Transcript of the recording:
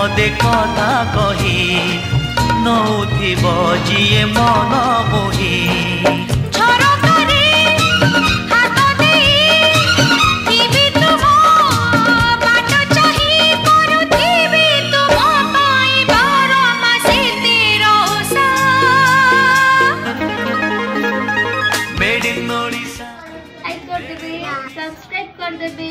पदे कथा कही नौथिब जिए मन मोही सब्सक्राइब कर देबे।